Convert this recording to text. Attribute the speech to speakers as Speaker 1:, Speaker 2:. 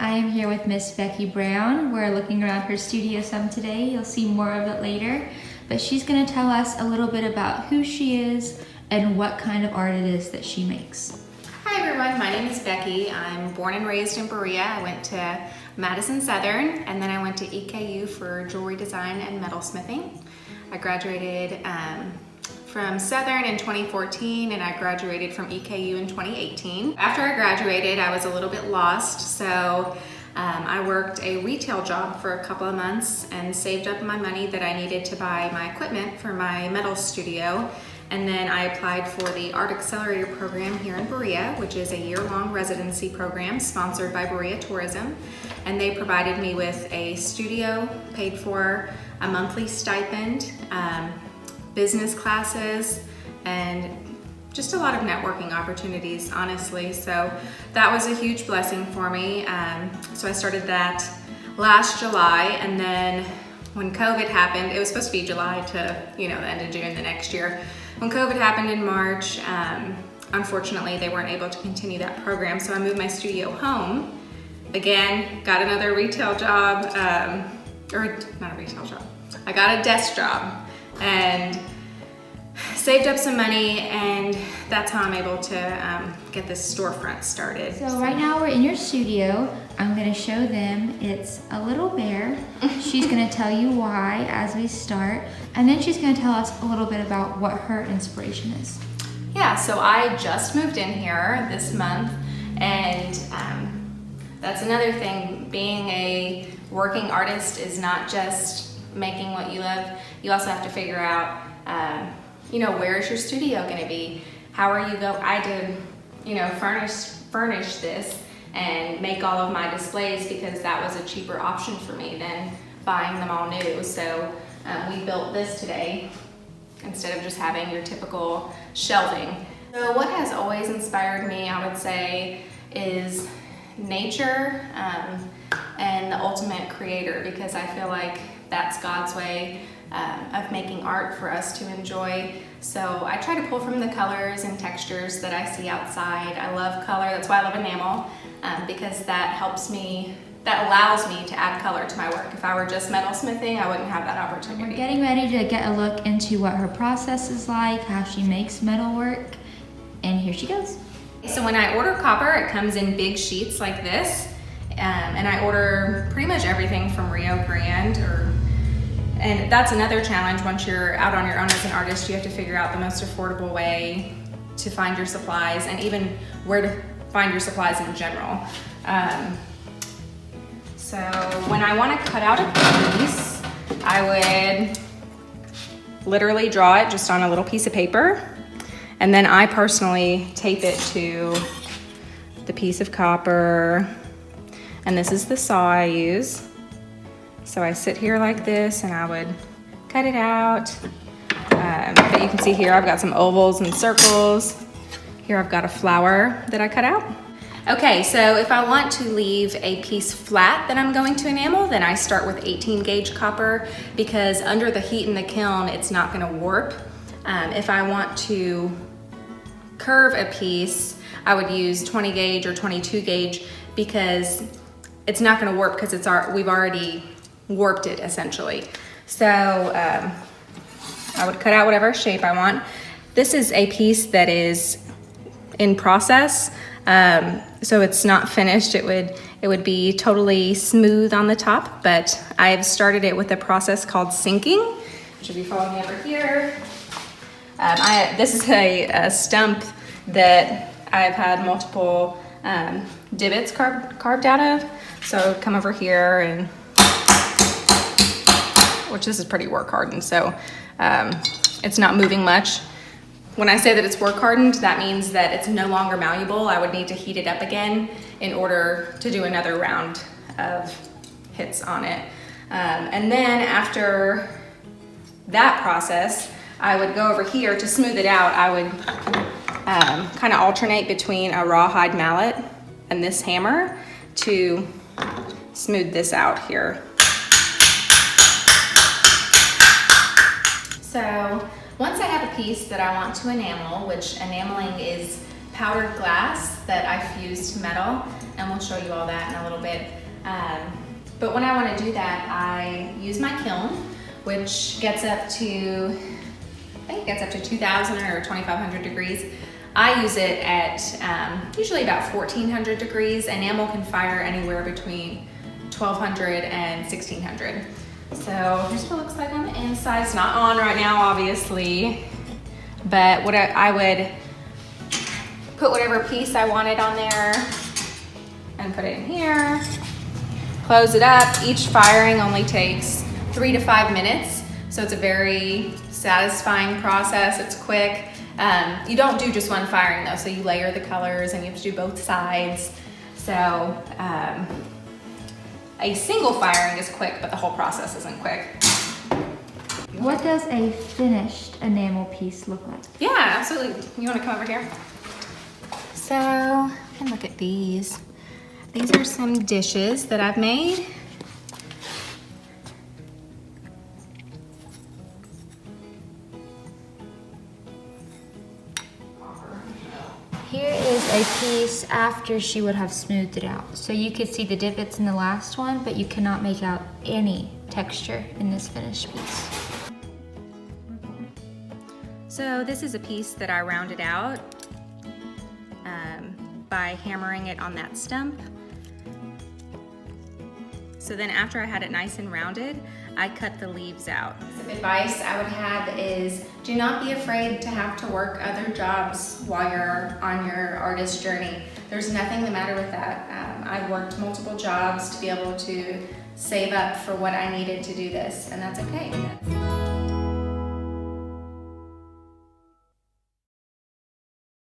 Speaker 1: I am here with Miss Becky Brown. We're looking around her studio some today. You'll see more of it later. But she's going to tell us a little bit about who she is and what kind of art it is that she makes.
Speaker 2: Hi everyone, my name is Becky. I'm born and raised in Berea. I went to Madison Southern and then I went to EKU for jewelry design and metalsmithing. I graduated from Southern in 2014 and I graduated from EKU in 2018. After I graduated, I was a little bit lost, so I worked a retail job for a couple of months and saved up my money that I needed to buy my equipment for my metal studio. And then I applied for the Art Accelerator program here in Berea, which is a year-long residency program sponsored by Berea Tourism. And they provided me with a studio, paid for, a monthly stipend, business classes, and just a lot of networking opportunities, honestly. So that was a huge blessing for me. So I started that last July, and then when COVID happened, it was supposed to be July to, the end of June the next year. When COVID happened in March, unfortunately they weren't able to continue that program, so I moved my studio home. Again, got another retail job, or not a retail job. I got a desk job and saved up some money, and that's how I'm able to get this storefront started.
Speaker 1: So right now we're in your studio. I'm going to show them it's a little bare. She's going to tell you why as we start, and then she's going to tell us a little bit about what her inspiration is.
Speaker 2: Yeah, so I just moved in here this month, and that's another thing. Being a working artist is not just making what you love. You also have to figure out where is your studio going to be? How are you I did, furnish this and make all of my displays because that was a cheaper option for me than buying them all new. So we built this today instead of just having your typical shelving. So what has always inspired me, I would say, is nature and the ultimate creator, because I feel like that's God's way of making art for us to enjoy. So I try to pull from the colors and textures that I see outside. I love color, that's why I love enamel, because that allows me to add color to my work. If I were just metalsmithing, I wouldn't have that opportunity.
Speaker 1: We're getting ready to get a look into what her process is like, how she makes metalwork, and here she goes.
Speaker 2: So when I order copper, it comes in big sheets like this, and I order pretty much everything from Rio Grande, and that's another challenge. Once you're out on your own as an artist, you have to figure out the most affordable way to find your supplies, and even where to find your supplies in general. So when I want to cut out a piece, I would literally draw it just on a little piece of paper, and then I personally tape it to the piece of copper, and this is the saw I use. So I sit here like this and I would cut it out. But you can see here I've got some ovals and circles. Here I've got a flower that I cut out. Okay, so if I want to leave a piece flat that I'm going to enamel, then I start with 18 gauge copper, because under the heat in the kiln, it's not gonna warp. If I want to curve a piece, I would use 20 gauge or 22 gauge, because it's not gonna warp because we've already warped it essentially. So I would cut out whatever shape I want. This is a piece that is in process, so it's not finished. It would be totally smooth on the top, but I've started it with a process called sinking, which if you follow me over here, this is a stump that I've had multiple divots carved out of. So come over here, and which this is pretty work hardened, so it's not moving much. When I say that it's work hardened, that means that it's no longer malleable. I would need to heat it up again in order to do another round of hits on it. And then after that process, I would go over here to smooth it out. I would kind of alternate between a rawhide mallet and this hammer to smooth this out here. So once I have a piece that I want to enamel, which enameling is powdered glass that I fused to metal, and we'll show you all that in a little bit. But when I want to do that, I use my kiln, which gets up to, I think it gets up to 2,000 or 2,500 degrees. I use it at usually about 1,400 degrees. Enamel can fire anywhere between 1,200 and 1,600. So here's what it looks like on the inside. It's not on right now, obviously, but what I would put whatever piece I wanted on there and put it in here. Close it up. Each firing only takes 3 to 5 minutes, so it's a very satisfying process. It's quick. You don't do just one firing though, so you layer the colors and you have to do both sides. So a single firing is quick, but the whole process isn't quick.
Speaker 1: What does a finished enamel piece look like?
Speaker 2: Yeah, absolutely. You want to come over here? So, you can look at these. These are some dishes that I've made.
Speaker 1: Here is a piece after she would have smoothed it out. So you could see the divots in the last one, but you cannot make out any texture in this finished piece.
Speaker 2: So this is a piece that I rounded out by hammering it on that stump. So then after I had it nice and rounded, I cut the leaves out. Some advice I would have is do not be afraid to have to work other jobs while you're on your artist journey. There's nothing the matter with that. I've worked multiple jobs to be able to save up for what I needed to do this, and that's okay.